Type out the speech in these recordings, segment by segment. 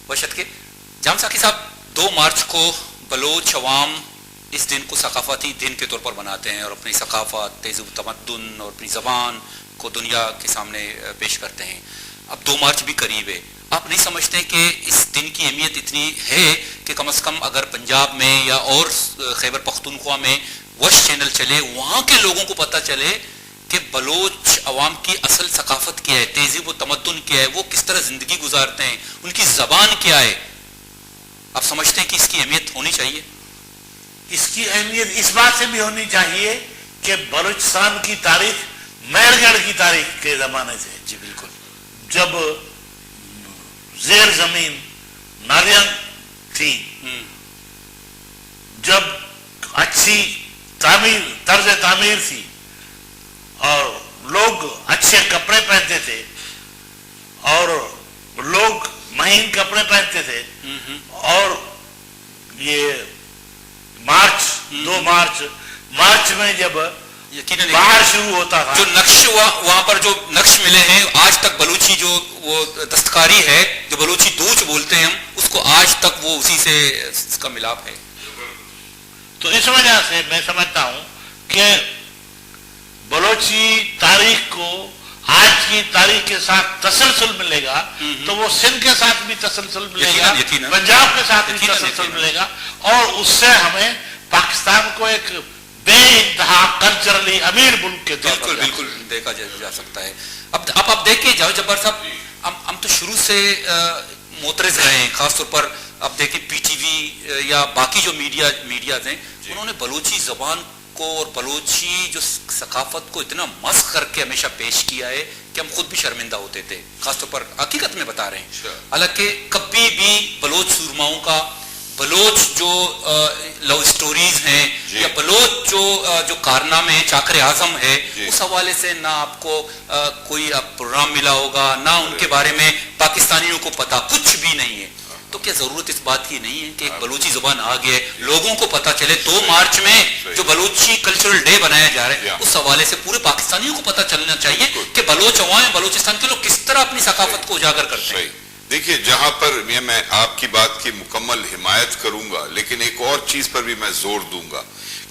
वशत के जाम साकी साहब 2 मार्च को बलोच अवाम इस दिन को सकाफती दिन के तौर पर मनाते हैं और अपनी सकाफत, तहज़ीब तमद्दुन और अपनी ज़बान को दुनिया के सामने पेश करते हैं। अब 2 मार्च भी करीब है, आप नहीं समझते कि इस दिन की अहमियत इतनी है कि कम से कम अगर पंजाब में या और खैबर पख्तूनख्वा में वश चैनल चले, वहाँ के लोगों को पता चले कि बलोच अवाम की असल सकाफत क्या है, तहज़ीब व तमद्दुन क्या है, वो किस तरह ज़िंदगी गुजारते हैं, उनकी ज़बान क्या है। आप समझते हैं कि इसकी अहमियत होनी चाहिए? इसकी अहमियत इस बात से भी होनी चाहिए कि बलूचिस्तान की तारीख मेहरगढ़ की तारीख के ज़माने से, जी बिल्कुल, जब ज़ेर ज़मीन नालियाँ थी, जब अच्छी तर्ज तामीर थी और लोग अच्छे कपड़े पहनते थे और लोग महीन कपड़े पहनते थे, और ये मार्च 2 मार्च में जब बाहर शुरू होता था, जो नक्श वहां पर जो नक्श मिले हैं आज तक बलूची जो वो दस्तकारी है, जो बलूची दूच बोलते हैं हम, उसको आज तक वो उसी से इसका मिलाप है। तो इस वजह से मैं समझता हूं कि बलोची तारीख को आज की तारीख के साथ तसलसल मिलेगा, तो वो सिंध के साथ भी तसलसल मिलेगा, पंजाब के साथ भी तसलसल मिलेगा, और उससे हमें पाकिस्तान को एक बेइंतहा कल्चरली अमीर मुल्क के तौर पर बिल्कुल देखा जा सकता है। अब आप देखिए जावेद जब्बार साहब, हम तो शुरू से मोतरज रहे हैं, खासतौर पर अब देखिए पीटीवी या बाकी जो मीडियाज हैं, उन्होंने बलूची जबान को और बलूची जो सकाफत को इतना मस्ख करके हमेशा पेश किया है कि हम खुद भी शर्मिंदा होते थे, खासतौर पर हकीकत में बता रहे हैं। हालांकि कभी भी बलोच सूरमाओं का, बलोच जो लव स्टोरीज हैं या बलोच जो कारनामे हैं, चाकर आजम है, उस हवाले से ना आपको कोई प्रोग्राम मिला होगा, ना उनके बारे में पाकिस्तानियों को पता, कुछ भी नहीं है। तो क्या जरूरत इस बात की नहीं है कि एक बलूची जुबान आ गए, लोगों को पता चले? 2 मार्च में जो बलूची कल्चरल डे बनाया जा रहा है, उस हवाले से पूरे पाकिस्तानियों को पता चलना चाहिए कि बलोच अवाम, बलूचिस्तान के लोग किस तरह अपनी सकाफत को उजागर करते हैं। देखिए, जहां पर मैं आपकी बात की मुकम्मल हिमायत करूंगा, लेकिन एक और चीज पर भी मैं जोर दूंगा,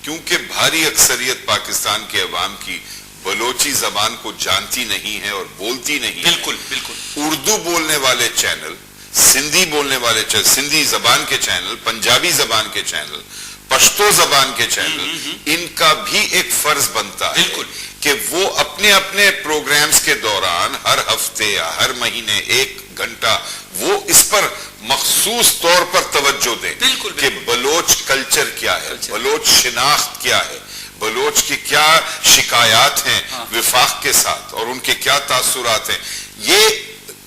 क्योंकि भारी अक्सरियत पाकिस्तान के अवाम की बलोची जबान को जानती नहीं है और बोलती नहीं। बिल्कुल बिल्कुल। उर्दू बोलने वाले चैनल, सिंधी बोलने वाले चैनल, सिंधी जबान के चैनल, पंजाबी जबान के चैनल, पश्तो जबान के चैनल, इनका भी एक फर्ज बनता है कि वो अपने अपने प्रोग्राम्स के दौरान हर हफ्ते या हर महीने 1 घंटा वो इस पर मखसूस तौर पर तवज्जो दें कि बलोच कल्चर क्या है, बलोच शिनाख्त क्या है, बलोच की क्या शिकायत हैं विफाक के साथ और उनके क्या तासुरात हैं। ये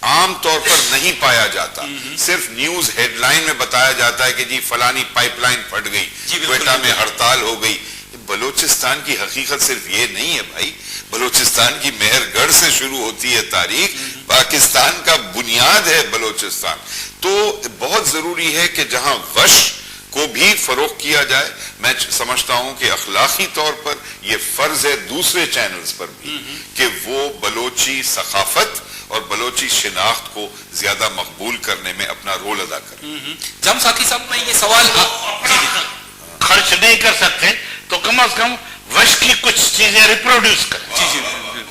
आम तौर पर नहीं पाया जाता। सिर्फ न्यूज हेडलाइन में बताया जाता है कि जी फलानी पाइपलाइन फट गई, क्वेटा में हड़ताल हो गई। बलूचिस्तान की हकीकत सिर्फ ये नहीं है भाई, बलूचिस्तान की मेहरगढ़ से शुरू होती है तारीख, पाकिस्तान का बुनियाद है बलूचिस्तान। तो बहुत जरूरी है कि जहां वश को भी फरोग किया जाए, मैं समझता हूं कि अखलाकी तौर पर यह फर्ज है दूसरे चैनल्स पर भी कि वो बलोची सकाफत और बलोची शिनाख्त को ज्यादा मकबूल करने में अपना रोल अदा करें। जाम साकी साहब, मैं ये सवाल खर्च नहीं कर सकते तो कम से कम वश की कुछ चीजें रिप्रोड्यूस करें। जी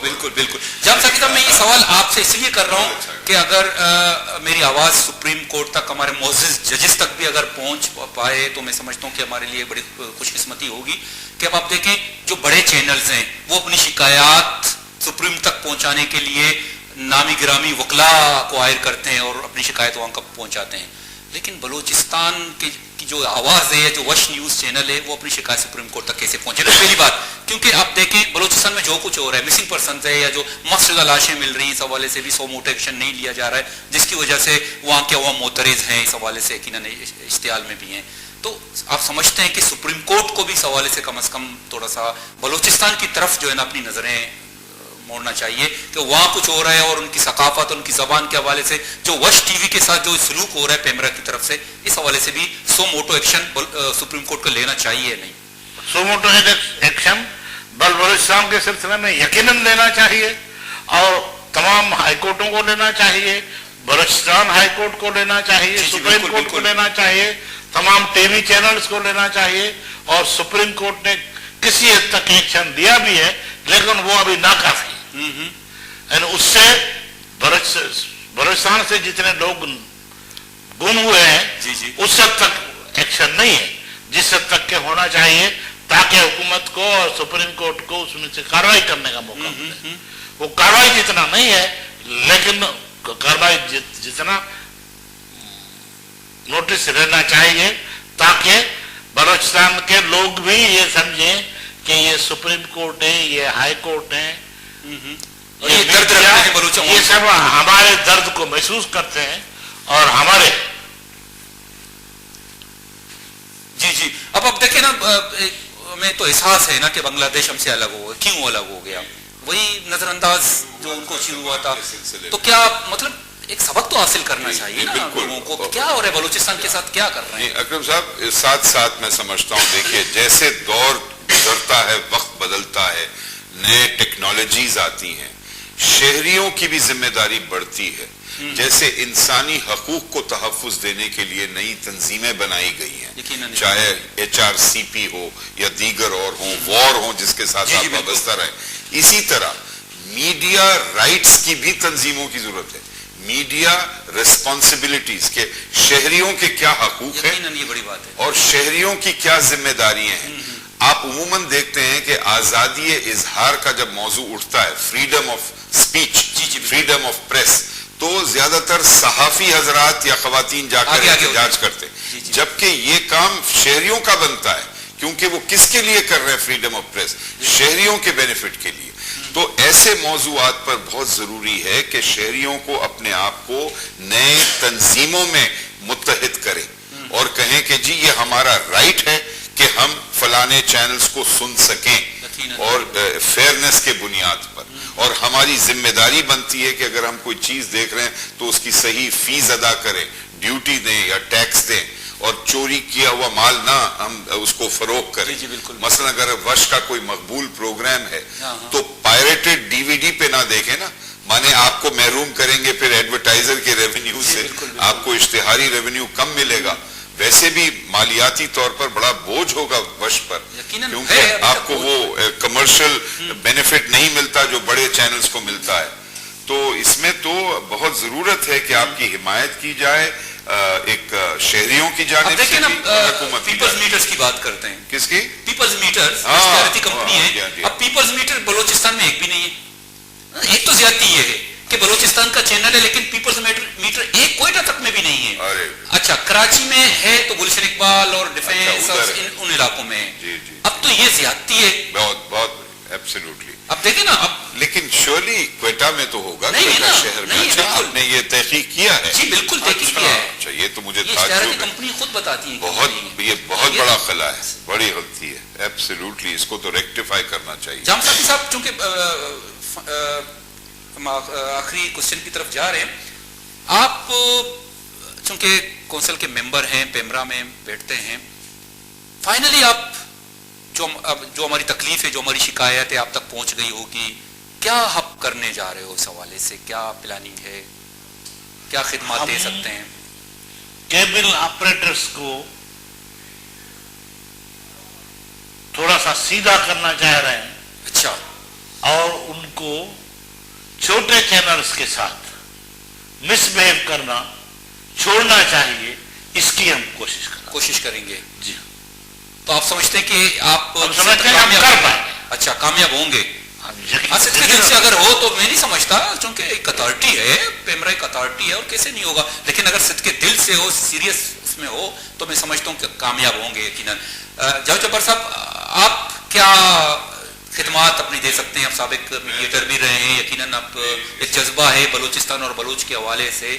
बिल्कुल बिल्कुल। जाम साकी साहब, मैं ये सवाल आपसे इसलिए कर रहा हूँ कि अगर मेरी आवाज सुप्रीम कोर्ट तक, हमारे मोअज़्ज़िज़ जजेस तक भी अगर पहुंच पाए तो मैं समझता हूँ कि हमारे लिए बड़ी खुशकिस्मती होगी कि अब आप देखें जो बड़े चैनल्स हैं वो अपनी शिकायत सुप्रीम तक पहुंचाने के लिए नामी गिरामी वकला को हायर करते हैं और अपनी शिकायत वहां तक पहुंचाते हैं, लेकिन बलूचिस्तान की जो आवाज है, जो वश न्यूज चैनल है, वो अपनी शिकायत सुप्रीम कोर्ट तक कैसे पहुंचेगा? पहली बात, क्योंकि आप देखें बलूचिस्तान में जो कुछ हो रहा है, मिसिंग पर्सन है या जो मफसूदा लाशें मिल रही हैं, इस हवाले से भी सो मोटो एक्शन नहीं लिया जा रहा है, जिसकी वजह से वहां के अवाम मोतरज हैं, इस हवाले से यकीनन इश्तिहाल में भी हैं। तो आप समझते हैं कि सुप्रीम कोर्ट को भी इस हवाले से कम थोड़ा सा बलूचिस्तान की तरफ जो है ना अपनी नजरें मोड़ना चाहिए कि वहां कुछ हो रहा है और उनकी सकाफत, उनकी जबान के हवाले से जो वश टीवी के साथ जो सलूक हो रहा है पेमरा की तरफ से, इस हवाले से भी सो मोटो एक्शन सुप्रीम कोर्ट को लेना चाहिए नहीं? सो मोटो एक्शन बलूचिस्तान के सिलसिले में यकीनन लेना चाहिए और तमाम हाईकोर्टों को लेना चाहिए, बलूचिस्तान हाई कोर्ट को लेना चाहिए, जी, सुप्रीम बिल्कुल, कोर्ट को बिल्कुल। लेना चाहिए, तमाम टीवी चैनल्स को लेना चाहिए, और सुप्रीम कोर्ट ने किसी हद तक एक्शन दिया भी है, लेकिन वो अभी नाकाफी है। उससे बलूचिस्तान से जितने लोग गुम हुए हैं, जी, जी। उस हद तक एक्शन नहीं है जिस हद तक के होना चाहिए, ताकि हुकूमत को और सुप्रीम कोर्ट को उसमें से कार्रवाई करने का मौका मिले। वो कार्रवाई जितना नहीं है, लेकिन कार्रवाई जितना नोटिस रहना चाहिए, ताकि बलूचिस्तान के लोग भी ये समझें कि ये सुप्रीम कोर्ट है, ये हाई कोर्ट है, ये दर्द रखते हैं बलूचों ये सब हमारे दर्द को महसूस करते हैं, और हमारे जी जी। अब देखिए ना, हमें तो एहसास है ना कि बांग्लादेश हमसे अलग हो गया। क्यों अलग हो गया? वही नजरअंदाज जो उनको शुरू हुआ था। तो क्या मतलब एक सबक तो हासिल करना चाहिए ना लोगों को, क्या हो रहा है बलूचिस्तान के साथ, क्या कर रहे हैं? अकरम साहब, साथ साथ मैं समझता हूँ, देखिए जैसे दौर गुजरता है, वक्त बदलता है, नए टेक्नोलॉजीज आती हैं, शहरियों की भी जिम्मेदारी बढ़ती है। जैसे इंसानी हकूक को तहफ़्फ़ुज़ देने के लिए नई तंजीमें बनाई गई हैं, चाहे HRCP हो या दीगर और हो, वॉर हो जिसके साथ आप वाबस्ता रहे। इसी तरह मीडिया राइट्स की भी तंजीमों की जरूरत है, मीडिया रिस्पॉन्सिबिलिटीज के, शहरियों के क्या हकूक है, ये बड़ी बात है, और शहरियों की क्या जिम्मेदारियां हैं। आप उमूमन देखते हैं कि आजादी इजहार का जब मौजू उठता है, freedom of speech, freedom of press, तो ज्यादातर सहाफी हजरात या खवातीन जाकर एहतजाज करते हैं, जबकि ये काम शहरियों का बनता है, क्योंकि वो किसके लिए कर रहे हैं फ्रीडम ऑफ प्रेस? शहरियों के बेनिफिट के लिए। तो ऐसे मौजूआत पर बहुत जरूरी है कि शहरियों को अपने आप को नए तंजीमों में मुत्तहिद करें और कहें कि जी ये हमारा राइट है कि हम फलाने चैनल्स को सुन सकें, और फेयरनेस के बुनियाद पर। और हमारी जिम्मेदारी बनती है कि अगर हम कोई चीज देख रहे हैं तो उसकी सही फीस अदा करें, ड्यूटी दें या टैक्स दें, और चोरी किया हुआ माल ना हम उसको फरोख्त करें। मसलन अगर वर्ष का कोई मकबूल प्रोग्राम है तो पायरेटेड DVD पे ना देखें ना, माने आपको महरूम करेंगे फिर एडवर्टाइजर के रेवेन्यू से, आपको इश्तिहारी रेवेन्यू कम मिलेगा, वैसे भी मालियाती तौर पर बड़ा बोझ होगा वर्ष पर, क्योंकि आपको वो कमर्शियल बेनिफिट नहीं मिलता जो बड़े चैनल्स को मिलता है। तो इसमें तो बहुत जरूरत है कि आपकी हिमायत की जाए, एक शहरियों की जानिब से भी, हुकूमत की पीपल्स मीटर्स की बात करते हैं। किसकी? पीपल्स मीटर्स कंपनी है। अब पीपल्स मीटर बलूचिस्तान में एक भी नहीं है। एक तो ज्यादती ये है कि बलूचिस्तान का चैनल है, लेकिन पीपल्स मीटर एक कोयटा तक में भी नहीं है। अच्छा, कराची में है तो गुलशन इकबाल और डिफेंस उन इलाकों में है। अब तो ये ज्यादती है, बहुत बहुत एब्सोल्युटली। अब देखिए ना, अब लेकिन श्योरली क्वेटा में तो होगा, नहीं क्वेटा ना, शहर में। नहीं, अच्छा, आपने ये तहकीक किया है? जी बिल्कुल तहकीक किया है। अच्छा, ये तो मुझे कंपनी खुद बताती है, ये बहुत बड़ा खला है, बड़ी गलती है, एब्सोल्युटली। इसको तो रेक्टिफाई करना चाहिए। जाम साहब, चूंकि आखिरी क्वेश्चन की तरफ जा रहे हैं, आप चूंकि कौंसिल के मेंबर हैं, पेमरा में बैठते हैं, फाइनली आप जो हमारी तकलीफ है, जो हमारी शिकायत है आप तक पहुंच गई होगी, क्या आप करने जा रहे हो इस हवाले से? क्या प्लानिंग है, क्या खिदमत दे सकते हैं? केबल ऑपरेटर्स को थोड़ा सा सीधा करना चाह रहे हैं। अच्छा। और उनको छोटे चैनल्स के साथ मिसबिहेव करना छोड़ना चाहिए, इसकी हम कोशिश करेंगे। जी। तो आप समझते हैं कि आप समझते हैं हम कर पाए? अच्छा, कामयाब होंगे। सिद्ध के दिल से अगर हो तो मैं नहीं समझता, क्योंकि एक अथॉरिटी है, पेमरा एक अथॉरिटी है, और कैसे नहीं होगा। लेकिन अगर सिद्ध के दिल से हो, सीरियस उसमें हो, तो मैं समझता हूँ कि कामयाब होंगे यकीनन। जावेद जब्बार साहब, आप क्या खिदमात अपनी दे सकते हैं? आप साबिक मीडिएटर भी रहे हैं, यकीनन आप एक जज्बा है बलूचिस्तान और बलूच के हवाले से,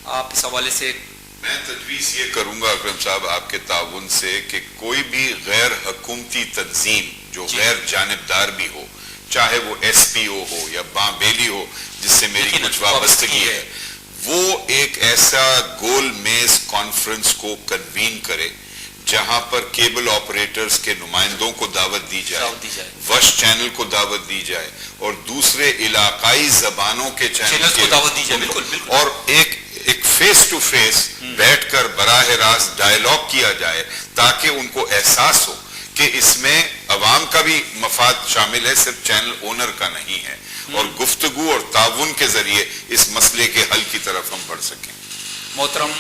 आप इस हवाले से? मैं तजवीज़ ये करूंगा अकरम साहब आपके ताउन से कि कोई भी गैर हुकूमती तंजीम जो गैर जानिबदार भी हो, चाहे वो SPO हो या बांबेली हो जिससे मेरी कुछ वाबस्तगी है, वो एक ऐसा गोल मेज कॉन्फ्रेंस को कन्वीन करे जहां पर केबल ऑपरेटर्स के नुमाइंदों को दावत दी जाए, वश चैनल को दावत दी जाए और दूसरे इलाकाई जबानों के चैनल को दावत दी जाए, बिल्कुल, बिल्कुल। और एक फेस टू फेस बैठकर बराह रास्त डायलॉग किया जाए ताकि उनको एहसास हो कि इसमें अवाम का भी मफाद शामिल है, सिर्फ चैनल ओनर का नहीं है, और गुफ्तगू और ताउन के जरिए इस मसले के हल की तरफ हम बढ़ सकें। मोहतरम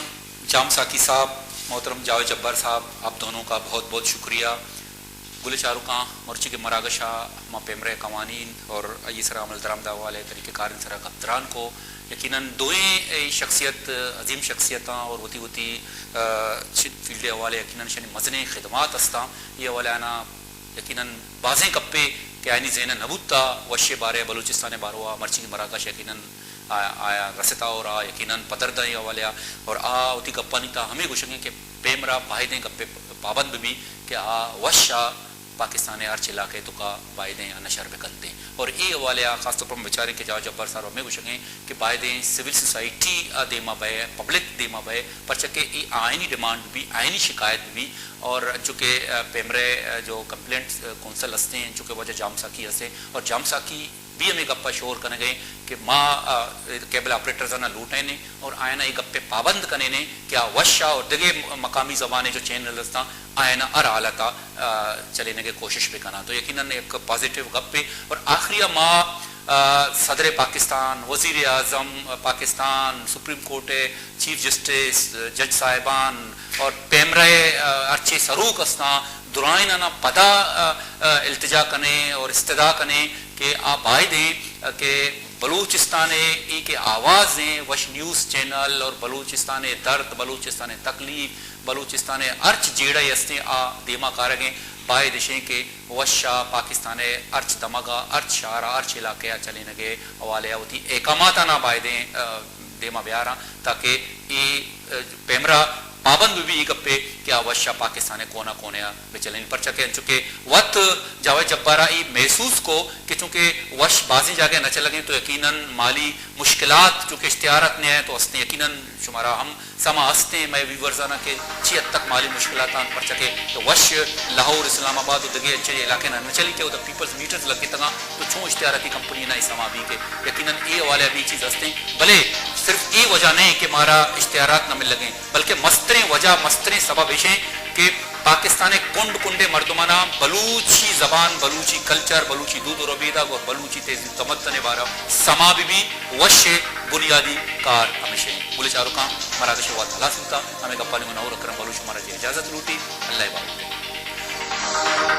जाम साकी साहब, मोहतरम जावेद जब्बार साहब, आप दोनों का बहुत बहुत शुक्रिया। गुल चारुका मर्ची के मरागशा माँ पेमरे कवानीन और ये सरा अमल दरामदा वाले तरीके कार सरा कप्तान को यकीनन दोएं शख्सियत अजीम शख्सियत और होती फील्ड हवाले यकीनन शनि मजने खिदमात अस्ता ये हवाले आना यकीनन बाज़ें कप्पे के आयनी जैन नबूता वशे बारे बलूचिस्तान बारवा मर्ची की मरागश यकीनन आया रसता और आ यकीनन पदरदा हवाले और उती गप्पा नहीं था हमें कुछ कि पेमरा बाहिदे गप्पे पाबंद भी कि वशा पाकिस्तान अर्च इलाके तो का बायदें या नशर में करते और ये हवाले खासतौर पर बेचारे के जाओ जब्बार साहब हमें कुछ कि बायदें सिविल सोसाइटी देमा बे पब्लिक देमा बे पर चके ये आइनी डिमांड भी आइनी शिकायत भी और चूँकि पेमरे जो कंप्लेंट कौंसल हंसते हैं चूँकि वजह जामसा की हंसे और जामसा की भी हमें गप्पा शोर करने गए कि माँ केबल ऑपरेटर्स ना लूटे ने और आयना ये गप्पे पाबंद करने ने क्या वशा और दगे मकामी ज़बाने जो चैनल था आयना अर आलता चलेने की कोशिश भी करना तो यकीनन एक पॉजिटिव गप्पे और आखिरी माँ सदर पाकिस्तान वज़ीर आज़म Pakistan supreme court chief justice जज साहिबान और पेमरे अर्चे सरूक अस्ता दुराइन ना पदा इल्तिजा कने और इस्तदा कने कि आप आए दें कि बलूचिस्तान ई के आवाज़ें वश न्यूज़ चैनल और बलूचिस्तान दर्द बलूचिस्तान तकलीफ बलूचिस्तान अर्च जेड़ा यस्ते आ देमा कारगे बाय दिशें के वशा पाकिस्तान अर्च दमगा अर्च शारा अर्च इलाके चले नगे हवाले होती एकामाता ना बाय दें देमा ब्यारा ताकि ये पेमरा पाबंद भी गप्पे कि अवश्य पाकिस्तान कोना कोने बेचलेन पर चके चुके वक्त जावेद जब्बारा ई महसूस को कि चूंकि वश बाजी जाके न चलगे तो यकीनन माली मुश्किलात चूंकि इश्तिहारत ने है तो हंसते यकीनन शुमारा हम समा हंसते हैं मैं वीवर्जाना के 6 हद तक माली मुश्किलात पर चके तो वश लाहौर इस्लामाबाद दगे अच्छे इलाके न चली के उधर पीपल्स मीटर्स लगे तंगा तो छो इश्तिहारती कंपनी ना समा भी के यकीनन ये वाले भी चीज़ हंसते भले सिर्फ ये वजह नहीं कि हमारा इश्तिहारात न मिल लगे बल्कि मस्तरे वजह मस्तरे सबब है कि पाकिस्तान कुंड कुंडे मर्दमाना बलूची जबान बलूची कल्चर बलूची दूध और अबीदा और बलूची तेजी तमत्तने बारा समा भी वश बुनियादी कार हमेशा बोले चारुका मरागश हुआ थला सुनता हमें गप्पा ने और अक्रम बलूच हमारा इजाजत लूटी अल्लाह